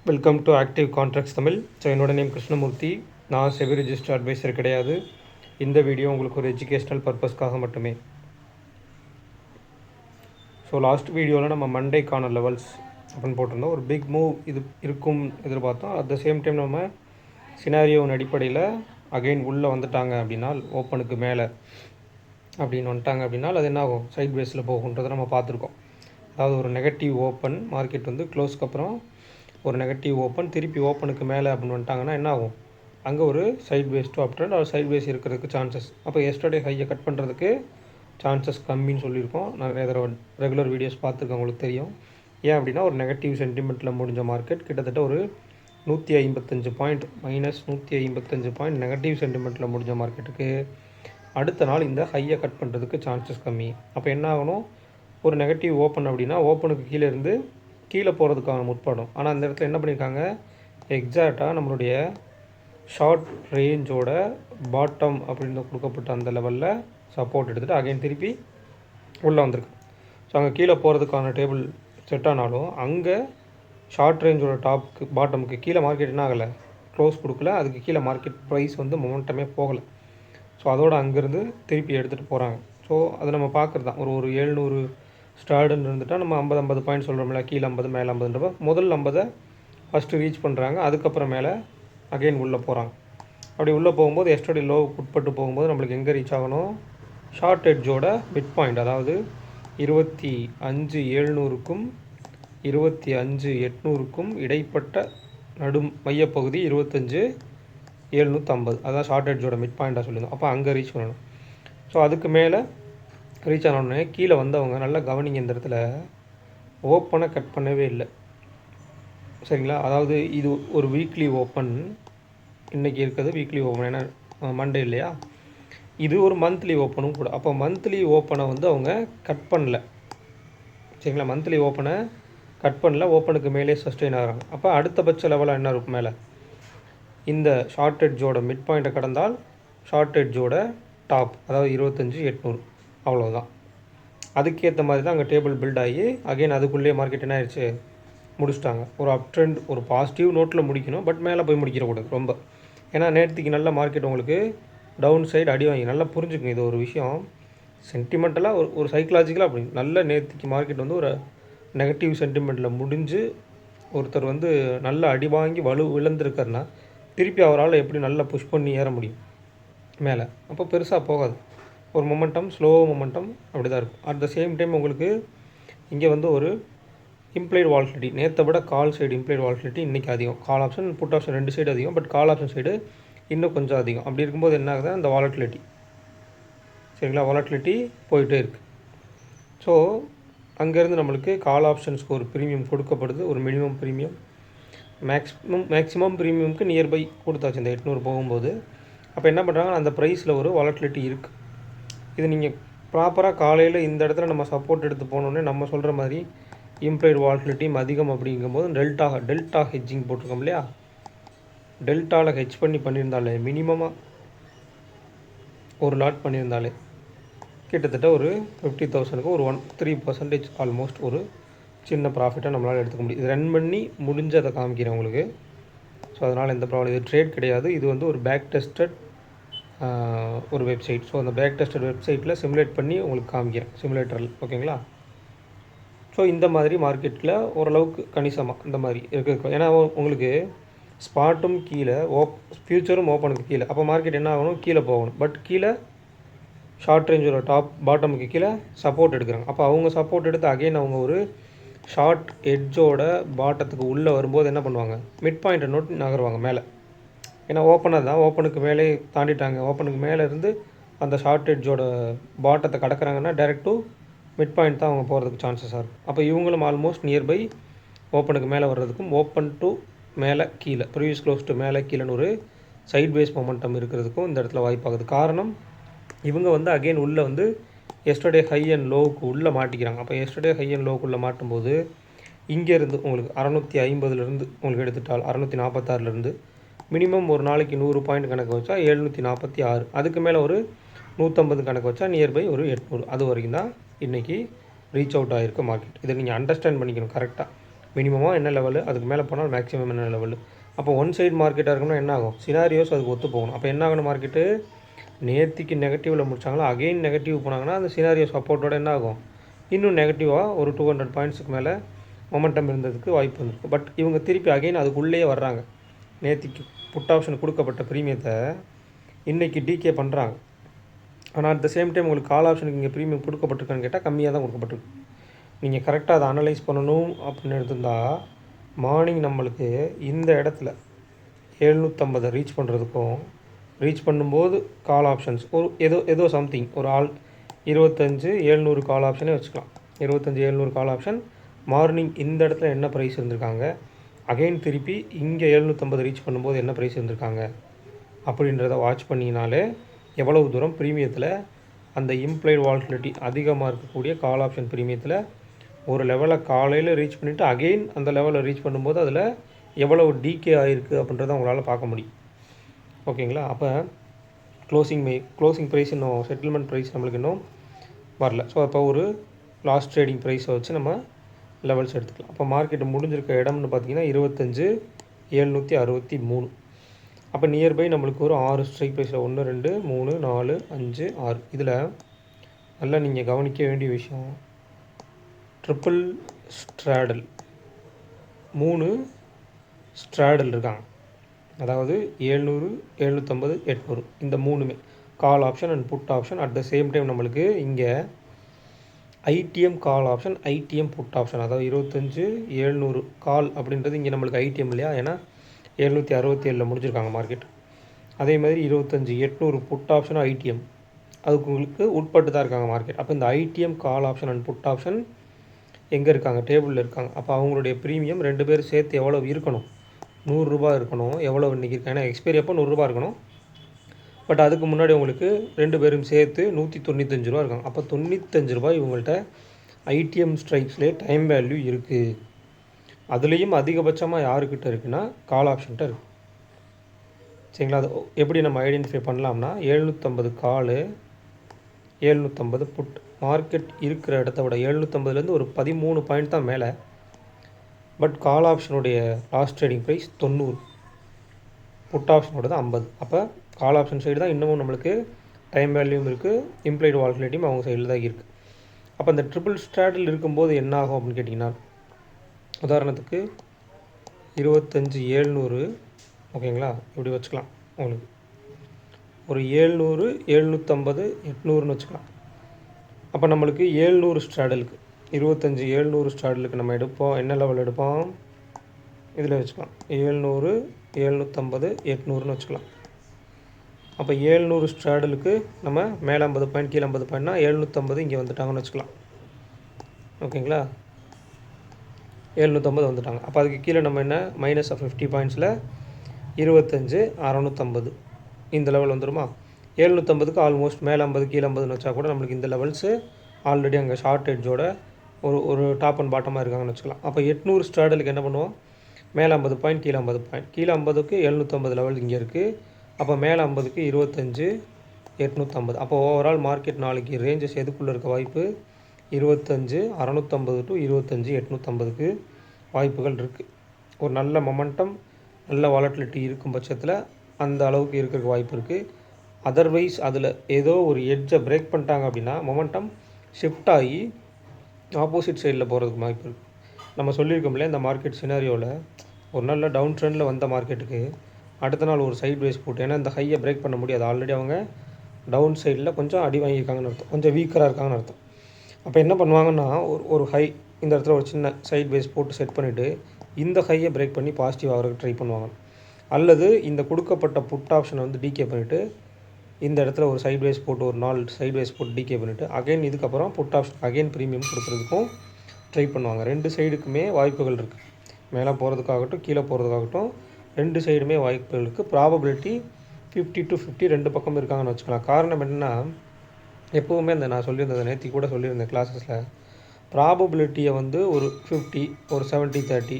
Welcome to active contracts Tamil. So என்னோட name Krishnamurthy. நான் SEBI register advisor கிடையாது. இந்த வீடியோ உங்களுக்கு ஒரு எஜுகேஷ்னல் பர்பஸ்க்காக மட்டுமே. ஸோ லாஸ்ட் வீடியோவில் நம்ம மண்டேக்கான லெவல்ஸ் அப்படின்னு போட்டிருந்தோம். ஒரு பிக் மூவ் இது இருக்கும் எதிர்பார்த்தோம். அட் த சேம் டைம் நம்ம சினாரியோவின் அடிப்படையில் அகெயின் உள்ளே வந்துட்டாங்க அப்படின்னா, ஓப்பனுக்கு மேலே அப்படின்னு வந்துட்டாங்க அப்படின்னா அது என்ன ஆகும், சைட் வேஸில் போகுன்றதை நம்ம பார்த்துருக்கோம். அதாவது ஒரு நெகட்டிவ் ஓப்பன் மார்க்கெட் வந்து க்ளோஸ்க்கு அப்புறம் ஒரு நெகட்டிவ் ஓப்பன் திருப்பி ஓப்பனுக்கு மேலே அப்படின்னு வந்துட்டாங்கன்னா என்ன ஆகும், அங்கே ஒரு sideways to uptrend, sideways இருக்கிறதுக்கு சான்சஸ். அப்போ எஸ்டர்டே ஹையை கட் பண்ணுறதுக்கு சான்சஸ் கம்மின்னு சொல்லியிருக்கோம். நிறைய தடவை ரெகுலர் வீடியோஸ் பார்த்துருக்கேன், உங்களுக்கு தெரியும். ஏன் அப்படின்னா ஒரு நெகட்டிவ் சென்டிமெண்ட்டில் முடிஞ்ச மார்க்கெட் கிட்டத்தட்ட ஒரு 155 பாயிண்ட் -155 பாயிண்ட் நெகட்டிவ் சென்டிமெண்ட்டில் முடிஞ்ச மார்க்கெட்டுக்கு அடுத்த நாள் இந்த ஹையை கட் பண்ணுறதுக்கு சான்சஸ் கம்மி. அப்போ என்ன ஆகணும், ஒரு நெகட்டிவ் ஓப்பன் அப்படின்னா ஓப்பனுக்கு கீழே இருந்து கீழே போகிறதுக்கான முற்படும். ஆனால் அந்த இடத்துல என்ன பண்ணியிருக்காங்க, எக்ஸாக்டாக நம்மளுடைய ஷார்ட் ரேஞ்சோட பாட்டம் அப்படின்னு கொடுக்கப்பட்ட அந்த லெவலில் சப்போர்ட் எடுத்துகிட்டு அகைன் திருப்பி உள்ளே வந்திருக்கு. ஸோ அங்கே கீழே போகிறதுக்கான டேபிள் செட் ஆனாலும் அங்கே ஷார்ட் ரேஞ்சோட டாப்புக்கு பாட்டமுக்கு கீழே மார்க்கெட் என்ன ஆகலை, க்ளோஸ் கொடுக்கல. அதுக்கு கீழே மார்க்கெட் ப்ரைஸ் வந்து மொமெண்டமே போகலை. ஸோ அதோடு அங்கேருந்து திருப்பி எடுத்துகிட்டு போகிறாங்க. ஸோ அதை நம்ம பார்க்குறது தான். ஒரு 700 ஸ்டார்டுன்னு இருந்துட்டால் நம்ம 50 பாயிண்ட் சொல்கிறோம்ல, கீழே 50 மேலே 50ன்றப்ப முதல் 50 ஃபஸ்ட்டு ரீச் பண்ணுறாங்க. அதுக்கப்புறம் மேலே அகெயின் உள்ளே போகிறாங்க. அப்படி உள்ளே போகும்போது எஸ்டர்டே லோ உட்பட்டு போகும்போது நம்மளுக்கு எங்கே ரீச் ஆகணும், ஷார்ட் எட்ஜோட மிட் பாயிண்ட், அதாவது 25,700க்கும் 25,800க்கும் இடைப்பட்ட மையப்பகுதி 25,750, அதான் ஷார்ட் எட்ஜோட மிட் பாயிண்ட்டாக சொல்லியிருந்தோம். அப்போ அங்கே ரீச் பண்ணணும். ஸோ அதுக்கு மேலே ரீச் ஆனோடனே கீழே வந்தவங்க நல்லா கவனிங்க, இந்த இடத்துல ஓப்பனை கட் பண்ணவே இல்லை, சரிங்களா. அதாவது இது ஒரு வீக்லி ஓப்பன், இன்றைக்கி இருக்கிறது வீக்லி ஓப்பன், ஏன்னா மண்டே இல்லையா. இது ஒரு மந்த்லி ஓப்பனும் கூட. அப்போ மந்த்லி ஓப்பனை வந்து அவங்க கட் பண்ணல, சரிங்களா. மந்த்லி ஓப்பனை கட் பண்ணல, ஓப்பனுக்கு மேலே சஸ்டெயின் ஆகிறாங்க. அப்போ அடுத்தபட்ச லெவலாக என்ன இருக்கும், மேலே இந்த ஷார்ட் எட்ஜோட மிட் பாயிண்ட்டை கடந்தால் ஷார்ட் எட்ஜோட டாப், அதாவது 25,800, அவ்வளோதான். அதுக்கேற்ற மாதிரி தான் அங்கே டேபிள் பில்ட் ஆகி அகெயின் அதுக்குள்ளேயே மார்க்கெட் என்ன ஆயிடுச்சு, முடிச்சிட்டாங்க. ஒரு அப் ட்ரெண்ட், ஒரு பாசிட்டிவ் நோட்டில் முடிக்கணும், பட் மேலே போய் முடிக்கிறக்கூடாது ரொம்ப. ஏன்னா நேற்றுக்கு நல்ல மார்க்கெட் உங்களுக்கு டவுன் சைடு அடி வாங்கி, நல்லா புரிஞ்சுக்குங்க. இது ஒரு விஷயம் சென்டிமெண்டலாக ஒரு சைக்கலாஜிக்கலாக அப்படி நல்ல நேற்றுக்கு மார்க்கெட் வந்து ஒரு நெகட்டிவ் சென்டிமெண்ட்டில் முடிஞ்சு ஒருத்தர் வந்து நல்ல அடி வாங்கி விழுந்திருக்காருன்னா திருப்பி அவரால் எப்படி நல்லா புஷ் பண்ணி ஏற முடியும் மேலே. அப்போ பெருசாக போகாது, ஒரு மொமெண்டம், ஸ்லோ மொமெண்டம் அப்படி தான் இருக்கும். அட் த சேம் டைம் உங்களுக்கு இங்கே வந்து ஒரு இம்ப்ளைட் வால்டிலிட்டி, நேற்றை விட கால் சைடு இம்ப்ளைட் வால்டிலிட்டி இன்றைக்கி அதிகம். கால் ஆப்ஷன் புட் ஆப்ஷன் ரெண்டு சைடு அதிகம், பட் கால் ஆப்ஷன் சைடு இன்னும் கொஞ்சம் அதிகம். அப்படி இருக்கும்போது என்ன ஆகுது, அந்த வாலட்டிலிட்டி, சரிங்களா, வாலட்டிலிட்டி போயிட்டே இருக்குது. ஸோ அங்கேருந்து நம்மளுக்கு கால் ஆப்ஷன்ஸ்க்கு ஒரு ப்ரீமியம் கொடுக்கப்படுது, ஒரு மினிமம் ப்ரீமியம், மேக்ஸிமம் ப்ரீமியமுக்கு நியர்பை கொடுத்தாச்சு இந்த 800 போகும்போது. அப்போ என்ன பண்ணுறாங்க, அந்த ப்ரைஸில் ஒரு வாலட்டிலிட்டி இருக்குது. இது நீங்கள் ப்ராப்பராக காலையில் இந்த இடத்துல நம்ம சப்போர்ட் எடுத்து போனோடனே நம்ம சொல்கிற மாதிரி இம்ப்ளைட் வாலட்டிலிட்டியும் அதிகம் அப்படிங்கும்போது டெல்டா ஹெட்ஜிங் போட்டிருக்கோம் இல்லையா, டெல்டாவில் ஹெட்ஜ் பண்ணியிருந்தாலே மினிமமாக ஒரு லாட் பண்ணியிருந்தாலே கிட்டத்தட்ட ஒரு 50,000க்கு ஒரு 3% ஆல்மோஸ்ட் ஒரு சின்ன ப்ராஃபிட்டாக நம்மளால் எடுத்துக்க முடியும். இது ரன் பண்ணி முடிஞ்சு அதை காமிக்கிறேன் உங்களுக்கு. ஸோ அதனால் எந்த ப்ராப்ளம், இது ட்ரேட் கிடையாது, இது வந்து ஒரு பேக் டெஸ்டட் ஒரு வெப்சைட். ஸோ அந்த பேக் டெஸ்டட் வெப்சைட்டில் சிமுலேட் பண்ணி உங்களுக்கு காமிக்கிறேன், சிமுலேட்டரில், ஓகேங்களா. ஸோ இந்த மாதிரி மார்க்கெட்டில் ஓரளவுக்கு கணிசமாக இந்த மாதிரி இருக்குது. ஏன்னா உங்களுக்கு ஸ்பாட்டும் கீழே ஃப்யூச்சரும் ஓப்பனுக்கு கீழே, அப்போ மார்க்கெட் என்ன ஆகணும், கீழே போகணும். பட் கீழே ஷார்ட் ரேஞ்சோட பாட்டமுக்கு கீழே சப்போர்ட் எடுக்கிறாங்க. அப்போ அவங்க சப்போர்ட் எடுத்து அகைன் அவங்க ஒரு ஷார்ட் எட்ஜோட பாட்டத்துக்கு உள்ளே வரும்போது என்ன பண்ணுவாங்க, மிட் பாயிண்ட்டை நோட்டி நகருவாங்க மேலே. ஏன்னா ஓப்பனர் தான், ஓப்பனுக்கு மேலே தாண்டிட்டாங்க. ஓப்பனுக்கு மேலே இருந்து அந்த ஷார்ட் எட்ஜோட பாட்டத்தை கடக்கிறாங்கன்னா டைரெக்ட் டு மிட் பாயிண்ட் தான் அவங்க போகிறதுக்கு சான்சஸாக இருக்கும். அப்போ இவங்களும் ஆல்மோஸ்ட் நியர்பை ஓப்பனுக்கு மேலே வர்றதுக்கும் ஓப்பன் டு மேலே கீழே, ப்ரீவியஸ் க்ளோஸ் டு மேலே கீழேன்னு ஒரு சைட் வேஸ் மொமெண்டம் இருக்கிறதுக்கும் இந்த இடத்துல வாய்ப்பாகுது. காரணம் இவங்க வந்து அகெயின் உள்ளே வந்து எஸ்டர்டே ஹை அண்ட் லோவுக்கு உள்ளே மாட்டிக்கிறாங்க. அப்போ எஸ்டர்டே ஹை அண்ட் லோவுக்குள்ளே மாட்டும்போது இங்கேருந்து உங்களுக்கு 650லேருந்து உங்களுக்கு எடுத்துட்டால் 646லேருந்து மினிமம் ஒரு நாளைக்கு 100 பாயிண்ட் கணக்கு வச்சா 746, அதுக்கு மேலே ஒரு 150 கணக்கு வச்சா நியர்பை ஒரு 800, அது வரைக்கும் தான் இன்றைக்கி ரீச் அவுட் ஆகிருக்கு மார்க்கெட். இதை நீங்கள் அண்டர்ஸ்டாண்ட் பண்ணிக்கணும் கரெக்டாக. மினிமமாக என்ன லெவலு, அதுக்கு மேலே போனால் மேக்ஸிமம் என்ன லெவலு. அப்போ ஒன் சைடு மார்க்கெட்டாக இருக்கணும்னா என்ன ஆகும், சினாரியோஸ் அதுக்கு ஒத்து போகணும். அப்போ என்ன ஆகணும், மார்க்கெட்டு நேற்றுக்கு நெகட்டிவில் முடித்தாங்களா, அகெயின் நெகட்டிவ் போனாங்கன்னா அந்த சினாரியோ சப்போர்ட்டோட என்ன ஆகும், இன்னும் நெகட்டிவாக ஒரு 200 பாயிண்ட்ஸுக்கு மேலே மொமெண்டம் இருந்ததுக்கு வாய்ப்பு இருந்திருக்கு. பட் இவங்க திருப்பி அகெயின் அதுக்குள்ளேயே வர்றாங்க. நேற்றுக்கு புட் ஆப்ஷன் கொடுக்கப்பட்ட ப்ரீமியத்தை இன்றைக்கி டிகே பண்ணுறாங்க. ஆனால் அட் த சேம் டைம் உங்களுக்கு கால் ஆப்ஷனுக்கு இங்கே ப்ரீமியம் கொடுக்கப்பட்டிருக்கான்னு கேட்டால் கம்மியாக தான் கொடுக்கப்பட்டிருக்கு. நீங்கள் கரெக்டாக அதை அனலைஸ் பண்ணணும் அப்படின்னு எடுத்திருந்தால் மார்னிங் நம்மளுக்கு இந்த இடத்துல 750 ரீச் பண்ணுறதுக்கும் ரீச் பண்ணும்போது கால் ஆப்ஷன்ஸ் ஒரு ஏதோ சம்திங் ஒரு 25,700 கால் ஆப்ஷனே வச்சுக்கலாம். 25,700 கால் ஆப்ஷன் மார்னிங் இந்த இடத்துல என்ன ப்ரைஸ் இருந்திருக்காங்க, அகெயின் திருப்பி இங்கே 750 ரீச் பண்ணும்போது என்ன ப்ரைஸ் இருந்திருக்காங்க அப்படின்றத வாட்ச் பண்ணிங்கனாலே எவ்வளவு தூரம் ப்ரீமியத்தில் அந்த இம்ப்ளைடு வால்டிலிட்டி அதிகமாக இருக்கக்கூடிய கால் ஆப்ஷன் ப்ரீமியத்தில் ஒரு லெவலை காலையில் ரீச் பண்ணிவிட்டு அகெயின் அந்த லெவலில் ரீச் பண்ணும்போது அதில் எவ்வளவு டிகே ஆகிருக்கு அப்படின்றத உங்களால் பார்க்க முடியும். ஓகேங்களா. அப்போ க்ளோசிங் ப்ரைஸ் இன்னும் செட்டில்மெண்ட் ப்ரைஸ் நம்மளுக்கு இன்னும் வரல. ஸோ அப்போ ஒரு லாஸ்ட் ட்ரேடிங் ப்ரைஸை வச்சு நம்ம லெவல்ஸ் எடுத்துக்கலாம். அப்போ மார்க்கெட்டு முடிஞ்சிருக்க இடம்னு பார்த்தீங்கன்னா 25,763. அப்போ நியர்பை நம்மளுக்கு ஒரு 6 ஸ்ட்ரைக் ப்ரைஸில் 1 2 3 4 5 6. இதில் நல்லா நீங்கள் கவனிக்க வேண்டிய விஷயம், ட்ரிப்பிள் ஸ்ட்ராடல் 3 ஸ்ட்ராடல் இருக்காங்க. அதாவது 700 750 800 இந்த 3மே call option and put option. At the same time நம்மளுக்கு இங்கே ITM call option, ITM put option. அதாவது 25,700 கால் அப்படின்றது இங்கே நம்மளுக்கு ஐடிஎம் இல்லையா, ஏன்னா 767 முடிஞ்சிருக்காங்க மார்க்கெட். அதே மாதிரி 25,800 புட் ஆப்ஷனும் ஐடிஎம், அதுக்கு உங்களுக்கு உட்பட்டு தான் இருக்காங்க மார்க்கெட். அப்போ இந்த ITM call option and put option எங்கே இருக்காங்க, டேபிளில் இருக்காங்க. அப்போ அவங்களுடைய ப்ரீமியம் 2 பேர் சேர்த்து எவ்வளோ இருக்கணும், 100 ரூபா இருக்கணும். எவ்வளோ இன்றைக்கி இருக்காங்க, ஏன்னா எக்ஸ்பைரி அப்போ 100 ரூபா இருக்கணும். பட் அதுக்கு முன்னாடி உங்களுக்கு 2 பேரும் சேர்த்து 195 ரூபா இருக்காங்க. அப்போ 95 ரூபாய் இவங்கள்ட்ட ஐடிஎம் ஸ்ட்ரைக்ஸ்லேயே டைம் வேல்யூ இருக்குது. அதுலேயும் அதிகபட்சமாக யாருக்கிட்ட இருக்குன்னா கால் ஆப்ஷன்கிட்ட இருக்குது. சரிங்களா. அது எப்படி நம்ம ஐடென்டிஃபை பண்ணலாம்னா 750 காலு 750 புட். மார்க்கெட் இருக்கிற இடத்த விட 750லேருந்து ஒரு 13 பாயிண்ட் தான் மேலே. பட் கால் ஆப்ஷனுடைய லாஸ்ட் ட்ரேடிங் ப்ரைஸ் 90, புட் ஆப்ஷனோட தான் 50. அப்போ கால் ஆப்ஷன் சைடு தான் இன்னமும் நம்மளுக்கு டைம் வேல்யூவும் இருக்குது, இம்ப்ளைடு வால்டிலிட்டியும் அவங்க சைடில் தான் இருக்குது. அப்போ அந்த ட்ரிபிள் ஸ்ட்ராடில் இருக்கும்போது என்ன ஆகும் அப்படின்னு கேட்டிங்கன்னா, உதாரணத்துக்கு 25,700 ஓகேங்களா, இப்படி வச்சுக்கலாம். உங்களுக்கு ஒரு 700 750 800ன்னு வச்சுக்கலாம். அப்போ நம்மளுக்கு 700 ஸ்ட்ராடலுக்கு 25,700 ஸ்ட்ராடலுக்கு நம்ம எடுப்போம், என்ன லெவல் எடுப்போம், இதில் வச்சுக்கலாம் 700 750 800ன்னு வச்சுக்கலாம். அப்போ 700 ஸ்ட்ராடலுக்கு நம்ம மேலே 50 பாயிண்ட் கீழே 50 பாயிண்ட்னா 750 இங்கே வந்துட்டாங்கன்னு வச்சுக்கலாம். ஓகேங்களா, 750 வந்துட்டாங்க. அப்போ அதுக்கு கீழே நம்ம என்ன மைனஸ் ஆஃப் 50 பாயிண்ட்ஸில் 25,650 இந்த லெவல் வந்துடுமா. 750க்கு ஆல்மோஸ்ட் மேலே 50 கீழே 50ன்னு வச்சா கூட நம்மளுக்கு இந்த லெவல்ஸு ஆல்ரெடி அங்கே ஷார்ட் எட்ஜோட ஒரு டாப் அண்ட் பாட்டமாக இருக்காங்கன்னு வச்சுக்கலாம். அப்போ 800 ஸ்ட்ராடலுக்கு என்ன பண்ணுவோம், மேலே 50 பாயிண்ட் கீழே 50 பாயிண்ட், கீழே 50க்கு 750 லெவல் இங்கே இருக்குது. அப்போ மேலே 50க்கு 25,850. அப்போ ஓவரால் மார்க்கெட் நாளைக்கு ரேஞ்சஸ் எதுக்குள்ளே இருக்க வாய்ப்பு, 25,650 டு 25,850க்கு வாய்ப்புகள் இருக்குது. ஒரு நல்ல மொமெண்டம் நல்ல வாலட்டிலிட்டி இருக்கும் பட்சத்தில் அந்த அளவுக்கு இருக்கிறதுக்கு வாய்ப்பு இருக்குது. அதர்வைஸ் அதில் ஏதோ ஒரு எட்ஜை பிரேக் பண்ணிட்டாங்க அப்படின்னா மொமெண்டம் ஷிஃப்ட் ஆகி ஆப்போசிட் சைடில் போகிறதுக்கு வாய்ப்பு இருக்குது. நம்ம சொல்லியிருக்கோம்ல, இந்த மார்க்கெட் சினாரியோவில் ஒரு நல்ல டவுன் ட்ரெண்டில் வந்த மார்க்கெட்டுக்கு அடுத்த நாள் ஒரு சைட் வேஸ் போட்டு, ஏன்னா இந்த ஹையை பிரேக் பண்ண முடியாது, ஆல்ரெடி அவங்க டவுன் சைடில் கொஞ்சம் அடி வாங்கியிருக்காங்கன்னு அர்த்தம், கொஞ்சம் வீக்கராக இருக்காங்கன்னு அர்த்தம். அப்போ என்ன பண்ணுவாங்கன்னா ஒரு ஹை இந்த இடத்துல ஒரு சின்ன சைட் வேஸ் போட்டு செட் பண்ணிவிட்டு இந்த ஹையை பிரேக் பண்ணி பாசிட்டிவ் ஆகிறதுக்கு ட்ரை பண்ணுவாங்க. அல்லது இந்த கொடுக்கப்பட்ட புட் ஆப்ஷனை வந்து டிகே பண்ணிவிட்டு இந்த இடத்துல ஒரு சைட் வேஸ் போட்டு ஒரு 4 சைட் வேஸ் போட்டு டிகே பண்ணிவிட்டு அகைன் இதுக்கப்புறம் புட் ஆப்ஷன் அகைன் ப்ரீமியம் கொடுக்குறதுக்கும் ட்ரை பண்ணுவாங்க. 2 சைடுக்குமே வாய்ப்புகள் இருக்குது, மேலே போகிறதுக்காகட்டும் கீழே போகிறதுக்காகட்டும் 2 சைடுமே வாய்ப்புகள் இருக்குது. ப்ராபபிலிட்டி 50 to 50 2 பக்கம் இருக்காங்கன்னு வச்சுக்கலாம். காரணம் என்னென்னா, எப்போவுமே அந்த நான் சொல்லியிருந்தேன் நேற்று கூட சொல்லியிருந்தேன் கிளாஸஸில், ப்ராபபிலிட்டியை வந்து ஒரு 50 ஒரு 70-30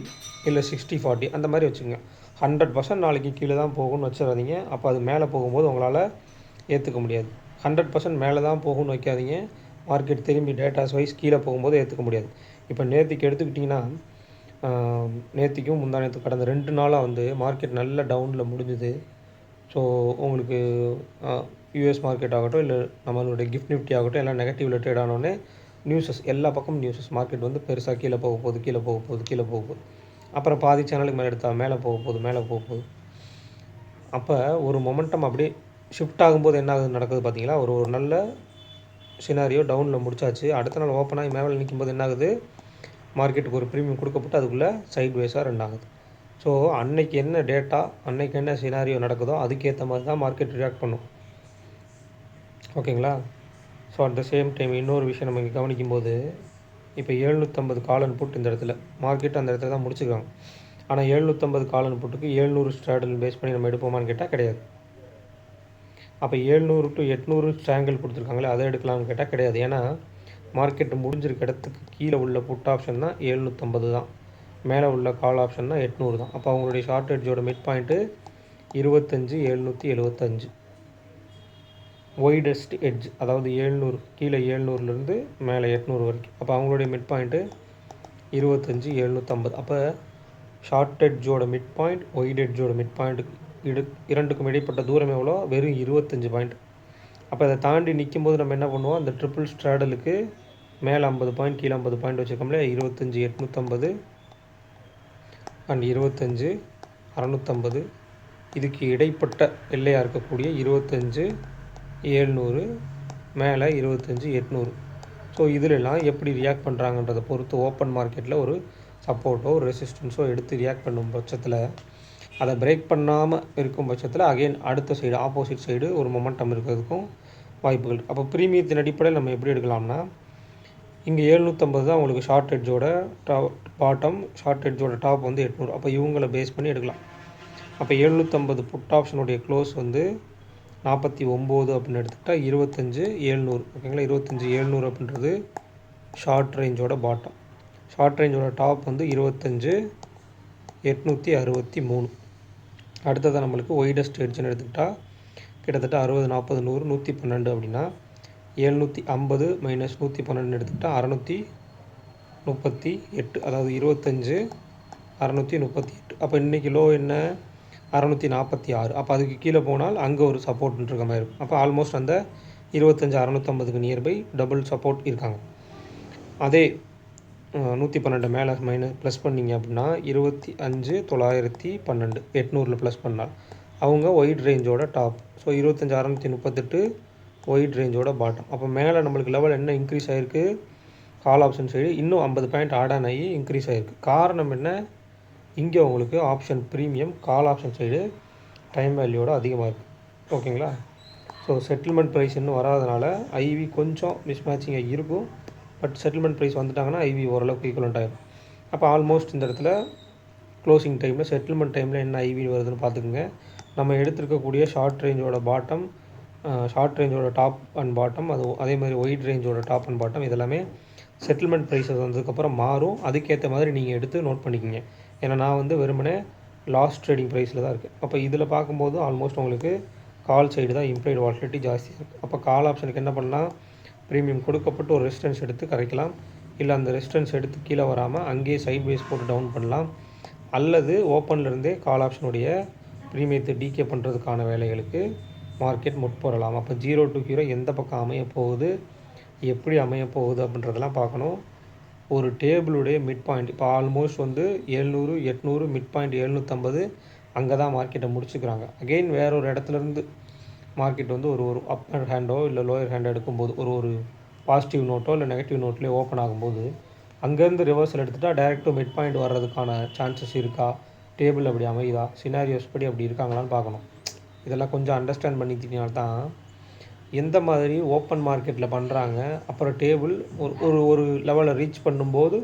இல்லை 60-40 அந்த மாதிரி வச்சுங்க. 100% நாளைக்கு கீழே தான் போகும்னு வச்சிடாதீங்க. அப்போ அது மேலே போகும்போது உங்களால் ஏற்றுக்க முடியாது. 100% மேலே தான் போகும்னு வைக்காதீங்க, மார்க்கெட் திரும்பி டேட்டாஸ் வைஸ் கீழே போகும்போது ஏற்றுக்க முடியாது. இப்போ நேற்றுக்கு எடுத்துக்கிட்டிங்கன்னா நேற்றுக்கும் முந்தா நேற்று கடந்த 2 நாளாக வந்து மார்க்கெட் நல்ல டவுனில் முடிஞ்சுது. ஸோ உங்களுக்கு யூஎஸ் மார்க்கெட் ஆகட்டும், இல்லை நம்மளுடைய கிஃப்ட் நிஃப்டி ஆகட்டும், எல்லாம் நெகட்டிவில் ட்ரேட் ஆனோடனே நியூஸஸ் எல்லா பக்கமும் நியூஸஸ் மார்க்கெட் வந்து பெருசாக கீழே போக போகுது, கீழே போக போகுது, கீழே போக போகுது. அப்புறம் பாதி சேனலுக்கு மேலே எடுத்தா மேலே போக போகுது, மேலே போக போகுது. அப்போ ஒரு மொமெண்டம் அப்படியே ஷிஃப்ட் ஆகும்போது என்ன ஆகுது நடக்குது பார்த்தீங்களா? ஒரு ஒரு நல்ல சினாரியோ டவுனில் முடிச்சாச்சு. அடுத்த நாள் ஓப்பன் ஆகி மேலே நிற்கும்போது என்ன ஆகுது? மார்க்கெட்டுக்கு ஒரு ப்ரீமியம் கொடுக்கப்பட்டு அதுக்குள்ளே சைட் வேஸாக ரன் ஆகுது. ஸோ அன்னைக்கு என்ன டேட்டா, அன்னைக்கு என்ன சினாரியோ நடக்குதோ அதுக்கேற்ற மாதிரி தான் மார்க்கெட் ரியாக்ட் பண்ணும். ஓகேங்களா? So at the same time இன்னொரு விஷயம் நம்ம இங்கே கவனிக்கும்போது, இப்போ 750 கால் அண்ட் புட் இந்த இடத்துல மார்க்கெட் அந்த இடத்துல தான் முடிச்சுருக்காங்க. ஆனால் 750 கால் அண்ட் புட்டுக்கு 700 ஸ்ட்ராடல் பேஸ் பண்ணி நம்ம எடுப்போமான்னு கேட்டால் கிடையாது. அப்போ 700 to 800 ஸ்ட்ராங்கிள் கொடுத்துருக்காங்களே அதை எடுக்கலாம்னு கேட்டால் கிடையாது. ஏன்னா மார்க்கெட் முடிஞ்சிருக்க இடத்துக்கு கீழே உள்ள புட் ஆப்ஷன் தான் 750 தான், மேலே உள்ள கால் ஆப்ஷன் தான் 800 தான். அப்போ அவங்களுடைய ஷார்ட் எட்ஜோட மிட் பாயிண்ட்டு 25,775. ஒய்டஸ்ட் எட்ஜ் அதாவது 700, கீழே 700லேருந்து மேலே 800 வரைக்கும். அப்போ அவங்களுடைய மிட் பாயிண்ட்டு 25,750. அப்போ ஷார்ட் எட்ஜோட மிட் பாயிண்ட், ஒய்ட் எட்ஜோட மிட் பாயிண்ட்டுக்கு இரண்டுக்கும் இடைப்பட்ட தூரம் எவ்வளோ? வெறும் 25 பாயிண்ட். அப்போ அதை தாண்டி நிற்கும்போது நம்ம என்ன பண்ணுவோம்? அந்த ட்ரிபிள் ஸ்ட்ராடலுக்கு மேலே 50 பாயிண்ட், கீழே 50 பாயிண்ட் வச்சுருக்கோம்ல, 25,850 அண்ட் 25,650. இதுக்கு இடைப்பட்ட எல்லையாக இருக்கக்கூடிய 25,700, மேலே 25,800. ஸோ இதிலெல்லாம் எப்படி ரியாக்ட் பண்ணுறாங்கன்றதை பொறுத்து ஓப்பன் மார்க்கெட்டில் ஒரு சப்போர்ட்டோ ஒரு ரெசிஸ்டன்ஸோ எடுத்து ரியாக்ட் பண்ணும் பட்சத்தில், அதை பிரேக் பண்ணாமல் இருக்கும் பட்சத்தில் அகெயின் அடுத்த சைடு ஆப்போசிட் சைடு ஒரு மொமெண்டம் இருக்கிறதுக்கும் வாய்ப்புகள். அப்போ ப்ரீமியத்தின் அடிப்படையில் நம்ம எப்படி எடுக்கலாம்னா, இங்கே 750 தான் உங்களுக்கு ஷார்ட் எட்ஜோட பாட்டம், ஷார்ட் எட்ஜோட டாப் வந்து 800. அப்போ இவங்களை பேஸ் பண்ணி எடுக்கலாம். அப்போ 750 புட் ஆப்ஷனுடைய க்ளோஸ் வந்து 49 அப்படின்னு எடுத்துக்கிட்டால் 25,700. ஓகேங்களா? 25,700 அப்படின்றது ஷார்ட் ரேஞ்சோட பாட்டம். ஷார்ட் ரேஞ்சோட டாப் வந்து 25,863. அடுத்தது நம்மளுக்கு ஒய்டஸ்ட் எட்ஜ்னு எடுத்துக்கிட்டால் கிட்டத்தட்ட 60, 40, 100, 112 அப்படின்னா 750 மைனஸ் 112 எடுத்துக்கிட்டால் 638. அதாவது 25,638. அப்போ இன்றைக்கி லோ என்ன? 646. அப்போ அதுக்கு கீழே போனால் அங்கே ஒரு சப்போர்ட் இருக்க மாதிரி இருக்கும். அப்போ ஆல்மோஸ்ட் அந்த 25,650க்கு நியர்பை டபுள் சப்போர்ட் இருக்காங்க. அதே 112 மேலே மைனஸ் ப்ளஸ் பண்ணிங்க அப்படின்னா 25,912, 800 ப்ளஸ் பண்ணால் அவங்க ஒயிட் ரேஞ்சோட டாப். ஸோ 25,638 ஒயிட் ரேஞ்சோட பாட்டம். அப்போ மேலே நம்மளுக்கு லெவல் என்ன இன்க்ரீஸ் ஆகிருக்கு? கால் ஆப்ஷன் சைடு இன்னும் 50 பாயிண்ட் ஆட் ஆகி இன்க்ரீஸ் ஆகிருக்கு. காரணம் என்ன? இங்கே உங்களுக்கு option premium call option side time வேல்யூவோட அதிகமாக இருக்குது. ஓகேங்களா? ஸோ செட்டில்மெண்ட் ப்ரைஸ் இன்னும் வராதனால ஐவி கொஞ்சம் மிஸ்மேட்சிங்காக இருக்கும். பட் செட்டில்மெண்ட் ப்ரைஸ் வந்துட்டாங்கன்னா ஐவி ஓரளவுக்கு ஈக்குவலண்ட் ஆகிடும். அப்போ ஆல்மோஸ்ட் இந்த இடத்துல க்ளோசிங் டைமில் செட்டில்மெண்ட் டைமில் என்ன ஐவி வருதுன்னு பார்த்துக்குங்க. நம்ம எடுத்துருக்கக்கூடிய ஷார்ட் ரேஞ்சோட பாட்டம், ஷார்ட் ரேஞ்சோட டாப் அண்ட் பாட்டம், அதே மாதிரி ஒயிட் ரேஞ்சோட டாப் அண்ட் பாட்டம் இதெல்லாமே செட்டில்மெண்ட் ப்ரைஸஸ் வந்ததுக்கப்புறம் மாறும். அதுக்கேற்ற மாதிரி நீங்கள் எடுத்து நோட் பண்ணிக்கோங்க. ஏன்னா நான் வந்து வெறுமனே லாஸ்ட் ட்ரேடிங் ப்ரைஸில் தான் இருக்குது. அப்போ இதில் பார்க்கும்போது ஆல்மோஸ்ட் உங்களுக்கு கால் சைடு தான் இம்ப்ளைடு வாலிடிட்டி ஜாஸ்தியாக இருக்குது. அப்போ கால் ஆப்ஷனுக்கு என்ன பண்ணலாம்? ப்ரீமியம் கொடுக்கப்பட்டு ஒரு ரெசிஸ்டன்ஸ் எடுத்து கரைக்கலாம். இல்லை அந்த ரெசிஸ்டன்ஸ் எடுத்து கீழே வராமல் அங்கேயே சைட் வேஸ் போட்டு டவுன் பண்ணலாம். அல்லது ஓப்பன்லேருந்தே கால் ஆப்ஷனுடைய ப்ரீமியத்தை டிகே பண்ணுறதுக்கான வேலைகளுக்கு மார்க்கெட் முற்படலாம். அப்போ 0 to ஹீரோ எந்த பக்கம் அமைய போகுது, எப்படி அமைய போகுது அப்படின்றதெல்லாம் பார்க்கணும். ஒரு டேபிளுடைய மிட் பாயிண்ட் இப்போ ஆல்மோஸ்ட் வந்து 700, 800, மிட் பாயிண்ட் 750, அங்கே தான் மார்க்கெட்டை முடிச்சுக்கிறாங்க. அகெயின் வேற ஒரு இடத்துலேருந்து மார்க்கெட் வந்து ஒரு அப்பர் ஹேண்டோ இல்லை லோயர் ஹேண்டோ எடுக்கும்போது ஒரு பாசிட்டிவ் நோட்டோ இல்லை நெகட்டிவ் நோட்லேயே ஓப்பன் ஆகும்போது அங்கேருந்து ரிவர்சல் எடுத்துகிட்டா டேரெக்ட் டு மிட் பாயிண்ட் வர்றதுக்கான சான்சஸ் இருக்கா? டேபிள் அப்படி அமையுதா? சினாரியோஸ் படி அப்படி இருக்காங்களான்னு பார்க்கணும். இதெல்லாம் கொஞ்சம் அண்டர்ஸ்டாண்ட் பண்ணிக்கிட்டீங்கன்னா தான் எந்த மாதிரி ஓப்பன் மார்க்கெட்டில் பண்ணுறாங்க, அப்புறம் டேபிள் ஒரு லெவலில் ரீச் பண்ணும்போது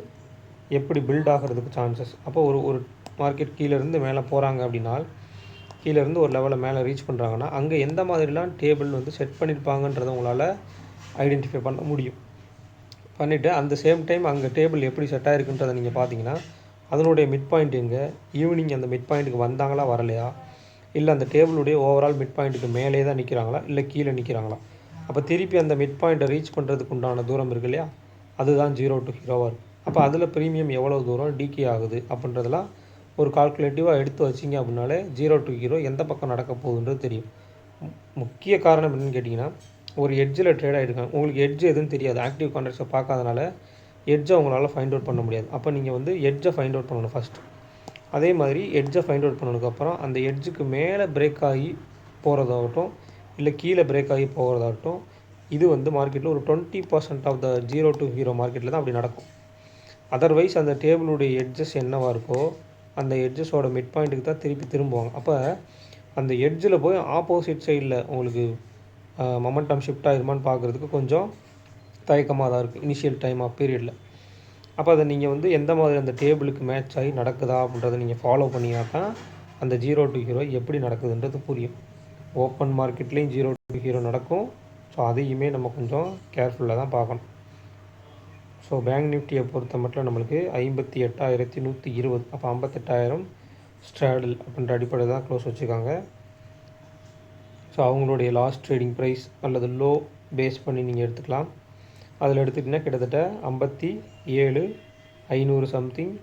எப்படி பில்ட் ஆகிறதுக்கு சான்சஸ். அப்போ ஒரு மார்க்கெட் கீழேருந்து மேலே போகிறாங்க அப்படின்னா, கீழேருந்து ஒரு லெவலில் மேலே ரீச் பண்ணுறாங்கன்னா அங்கே எந்த மாதிரிலாம் டேபிள் வந்து செட் பண்ணியிருப்பாங்கன்றதை உங்களால் ஐடென்டிஃபை பண்ண முடியும். பண்ணிவிட்டு அந்த சேம் டைம் அங்கே டேபிள் எப்படி செட் ஆகிருக்குன்றதை நீங்கள் பார்த்தீங்கன்னா அதனுடைய மிட் பாயிண்ட் எங்கே, ஈவினிங் அந்த மிட் பாயிண்ட்டுக்கு வந்தாங்களா வரலையா, இல்லை அந்த டேபிளுடைய ஓவரால் மிட் பாயிண்ட்டுக்கு மேலே தான் நிற்கிறாங்களா இல்லை கீழே நிற்கிறாங்களா. அப்போ திருப்பி அந்த மிட் பாயிண்ட்டை ரீச் பண்ணுறதுக்கு உண்டான தூரம் இருக்கு இல்லையா, அதுதான் 0 to ஹீரோவாக இருக்கும். அப்போ அதில் ப்ரீமியம் எவ்வளோ தூரம் டிகே ஆகுது அப்படின்றதெல்லாம் ஒரு கால்குலேட்டிவாக எடுத்து வச்சிங்க அப்படின்னாலே 0 to ஹீரோ எந்த பக்கம் நடக்க போகுதுன்றது தெரியும். முக்கிய காரணம் என்னென்னு கேட்டிங்கன்னா, ஒரு எட்ஜில் ட்ரேட் ஆகிருக்காங்க. உங்களுக்கு எட்ஜ் எதுன்னு தெரியாது. ஆக்டிவ் கான்ட்ராக்ட்ஸை பார்க்காதனால எட்ஜை உங்களால் ஃபைண்ட் அவுட் பண்ண முடியாது. அப்போ நீங்கள் வந்து எட்ஜை ஃபைண்ட் அவுட் பண்ணணும் ஃபஸ்ட்டு. அதே மாதிரி எட்ஜை ஃபைண்ட் அவுட் பண்ணதுக்கப்புறம் அந்த எட்ஜுக்கு மேலே பிரேக் ஆகி போகிறதாகட்டும், இல்லை கீழே பிரேக் ஆகி போகிறதாகட்டும், இது வந்து மார்க்கெட்டில் ஒரு 20% ஆஃப் த 0 to ஹீரோ மார்க்கெட்டில் தான் அப்படி நடக்கும். அதர்வைஸ் அந்த டேபிளுடைய எட்ஜஸ் என்னவாக இருக்கோ அந்த எட்ஜஸோட மிட் பாயிண்ட்டுக்கு தான் திருப்பி திரும்புவாங்க. அப்போ அந்த எட்ஜில் போய் ஆப்போசிட் சைடில் உங்களுக்கு மொமெண்டம் ஷிஃப்ட் ஆகிருமான்னு பார்க்குறதுக்கு கொஞ்சம் தயக்கமாக தான் இருக்குது இனிஷியல் டைம் ஆஃப் பீரியடில். அப்போ அதை நீங்கள் வந்து எந்த மாதிரி அந்த டேபிளுக்கு மேட்ச் ஆகி நடக்குதா அப்படின்றத நீங்கள் ஃபாலோ பண்ணிங்கன்னா தான் அந்த 0 to ஹீரோ எப்படி நடக்குதுன்றது புரியும். ஓப்பன் மார்க்கெட்லேயும் 0 to ஹீரோ நடக்கும். ஸோ அதையுமே நம்ம கொஞ்சம் கேர்ஃபுல்லாக தான் பார்க்கணும். ஸோ பேங்க் நிஃப்டியை பொறுத்த மட்டும் நம்மளுக்கு 58,120, அப்போ 58,000 ஸ்ட்ராடில் அப்படின்ற அடிப்படையில் தான் க்ளோஸ் வச்சுருக்காங்க. ஸோ அவங்களுடைய லாஸ்ட் ட்ரேடிங் ப்ரைஸ் அல்லது லோ பேஸ் பண்ணி நீங்கள் எடுத்துக்கலாம். அதில் எடுத்துக்கிட்டிங்கன்னா கிட்டத்தட்ட 57,500 சம்திங்,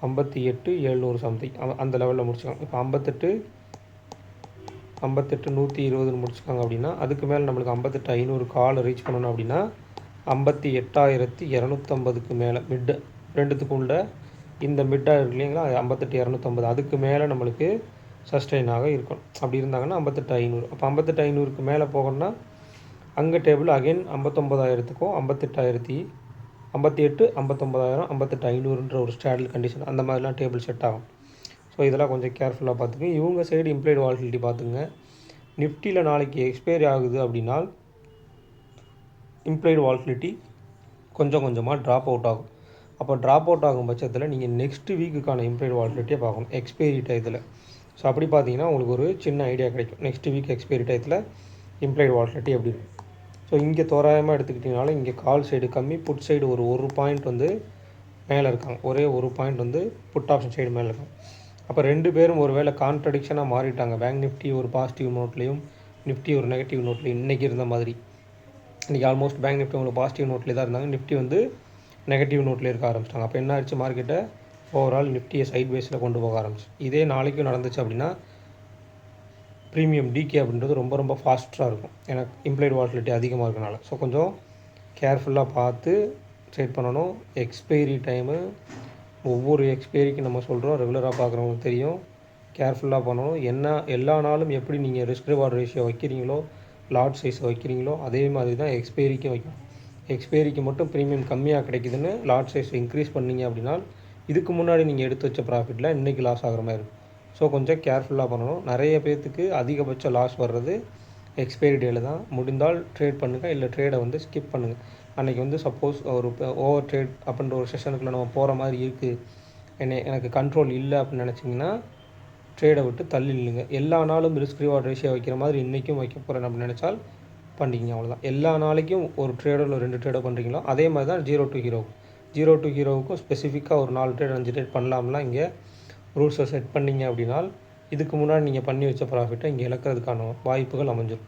58,700 சம்திங் அந்த லெவலில் முடிச்சுக்காங்க. இப்போ 58,120 முடிச்சுக்காங்க அப்படின்னா அதுக்கு மேலே நம்மளுக்கு 58,500 கால் ரீச் பண்ணணும் அப்படின்னா 58,250 மேலே மிட் ரெண்டுத்துக்குள்ள இந்த மிட்டாக இருக்கு இல்லைங்களா, 58,250 அதுக்கு மேலே நம்மளுக்கு சஸ்டெயினாக இருக்கணும். அப்படி இருந்தாங்கன்னா 58,500. அப்போ 58,500க்கு மேலே போகணும்னா அங்கே டேபிள் அகைன் 59,000க்கும் 58,000, 58, 59,000, 58,500ன்ற ஒரு ஸ்டாடில் கண்டிஷன் அந்த மாதிரிலாம் டேபிள் செட் ஆகும். ஸோ இதெல்லாம் கொஞ்சம் கேர்ஃபுல்லாக பார்த்துங்க. இவங்க சைடு இம்ப்ளைடு வாலட்டிலிட்டி பார்த்துங்க. நிஃப்டியில் நாளைக்கு எக்ஸ்பைரி ஆகுது அப்படின்னா இம்ப்ளைடு வாலட்டிலிட்டி கொஞ்சம் கொஞ்சமாக ட்ராப் அவுட் ஆகும். அப்போ ட்ராப் அவுட் ஆகும் பட்சத்தில் நீங்கள் நெக்ஸ்ட் வீக்குக்கான இம்ப்ளைடு வாலட்டிலிட்டியை பார்க்கணும் எக்ஸ்பைரி டயத்தில். ஸோ அப்படி பார்த்தீங்கன்னா உங்களுக்கு ஒரு சின்ன ஐடியா கிடைக்கும் நெக்ஸ்ட் வீக் எக்ஸ்பைரி டயத்தில் இம்ப்ளைடு வாலட்டிலிட்டி எப்படி இருக்கும். ஸோ இங்கே தோராயமாக எடுத்துக்கிட்டிங்கனாலும் இங்கே கால் சைடு கம்மி, புட் சைடு ஒரு பாயிண்ட் வந்து மேலே இருக்காங்க. ஒரே ஒரு பாயிண்ட் வந்து புட் ஆப்ஷன் சைடு மேலே இருக்காங்க. அப்போ ரெண்டு பேரும் ஒரு வேளை கான்ட்ரடிக்ஷனாக மாறிட்டாங்க. பேங்க் நிஃப்டி ஒரு பாசிட்டிவ் நோட்லேயும் நிஃப்டி ஒரு நெகட்டிவ் நோட்லேயும் இன்றைக்கி இருந்த மாதிரி. இன்றைக்கி ஆல்மோஸ்ட் பேங்க் நிஃப்டி உங்களுக்கு பாசிட்டிவ் நோட்லேயே தான் இருந்தாங்க. நிஃப்டி வந்து நெகட்டிவ் நோட்டில் இருக்க ஆரம்பிச்சிட்டாங்க. அப்போ என்ன ஆயிடுச்சு, மார்க்கெட்டை ஓவரால் நிஃப்டியை சைட் பேஸில் கொண்டு போக ஆரம்பிச்சு. இதே நாளைக்கும் நடந்துச்சு அப்படின்னா ப்ரீமியம் டிகே அப்படின்றது ரொம்ப ரொம்ப ஃபாஸ்ட்டாக இருக்கும். ஏன்னா இம்ப்ளைடு வாலட்டிலிட்டி அதிகமாக இருக்கனால. ஸோ கொஞ்சம் கேர்ஃபுல்லாக பார்த்து ட்ரேட் பண்ணணும். எக்ஸ்பைரி டைமு ஒவ்வொரு எக்ஸ்பைரிக்கு நம்ம சொல்கிறோம், ரெகுலராக பார்க்குறவங்களுக்கு தெரியும். கேர்ஃபுல்லாக பண்ணணும். எல்லா நாளும் எப்படி நீங்கள் ரிஸ்க் ரிவார்ட் ரேஷியோ வைக்கிறீங்களோ, லாட் சைஸ் வைக்கிறீங்களோ அதே மாதிரி தான் எக்ஸ்பைரிக்கும் வைக்கணும். எக்ஸ்பைரிக்கு மட்டும் ப்ரீமியம் கம்மியாக கிடைக்குதுன்னு லாட் சைஸ் இன்க்ரீஸ் பண்ணிங்க அப்படின்னா இதுக்கு முன்னாடி நீங்கள் எடுத்து வச்ச ப்ராஃபிட்டில் இன்றைக்கி லாஸ் ஆகிற மாதிரி இருக்கும். ஸோ கொஞ்சம் கேர்ஃபுல்லாக பண்ணணும். நிறைய பேர்த்துக்கு அதிகபட்ச லாஸ் வர்றது எக்ஸ்பைரி டேயில் தான். முடிந்தால் ட்ரேட் பண்ணுங்கள், இல்லை ட்ரேடை வந்து ஸ்கிப் பண்ணுங்கள். அன்றைக்கி வந்து சப்போஸ் ஒரு ஓவர் ட்ரேட் அப்படின்ற ஒரு செஷனுக்குள்ளே நம்ம போகிற மாதிரி இருக்குது, எனக்கு கண்ட்ரோல் இல்லை அப்படின்னு நினச்சிங்கன்னா ட்ரேடை விட்டு தள்ளி நில்லுங்க. எல்லா நாளும் ரிஸ்க் ரிவார்ட் ரேஷியோ வைக்கிற மாதிரி இன்றைக்கும் வைக்க போகிறேன் அப்படின்னு நினச்சால் பண்ணிக்கிங்க, அவ்வளோதான். எல்லா நாளைக்கும் ஒரு ட்ரேடோ இல்லை 2 ட்ரேடோ பண்ணுறீங்களோ அதே மாதிரி தான் 0 to ஹீரோ. 0 to ஹீரோவுக்கும் ஸ்பெசிஃபிக்காக ஒரு 4 ட்ரேட் 5 ட்ரேட் பண்ணலாம்லாம் இங்கே ரூல்ஸை செட் பண்ணிங்க அப்படின்னா இதுக்கு முன்னாடி நீங்கள் பண்ணி வச்ச ப்ராஃபிட்டை இங்கே இழக்கிறதுக்கான வாய்ப்புகள் அமைஞ்சிடும்.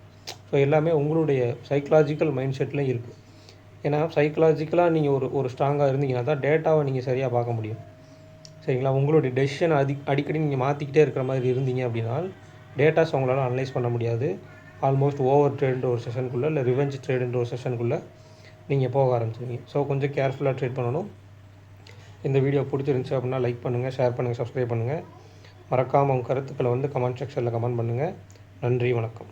ஸோ எல்லாமே உங்களுடைய சைக்கலாஜிக்கல் மைண்ட் செட்லேயும் இருக்குது. ஏன்னா சைக்கலாஜிக்கலாக நீங்கள் ஒரு ஸ்ட்ராங்காக இருந்தீங்கன்னா தான் டேட்டாவை நீங்கள் சரியாக பார்க்க முடியும். சரிங்களா? உங்களுடைய டெசிஷனை அடிக்கடி நீங்கள் மாற்றிக்கிட்டே இருக்கிற மாதிரி இருந்தீங்க அப்படின்னா டேட்டாஸ் உங்களால் அனலைஸ் பண்ண முடியாது. ஆல்மோஸ்ட் ஓவர் ட்ரேடுன்ற ஒரு செஷனுக்குள்ளே இல்லை ரிவெஞ்ச் ட்ரேடுன்ற ஒரு செஷனுக்குள்ளே நீங்கள் போக ஆரம்பிச்சிருவீங்க. ஸோ கொஞ்சம் கேர்ஃபுல்லாக ட்ரேட் பண்ணணும். இந்த வீடியோ பிடிச்சிருந்துச்சி அப்படின்னா லைக் பண்ணுங்கள், ஷேர் பண்ணுங்கள், சப்ஸ்கிரைப் பண்ணுங்கள். மறக்காமல் உங்கள் கருத்துக்களை வந்து கமெண்ட் செக்ஷனில் கமெண்ட் பண்ணுங்கள். நன்றி, வணக்கம்.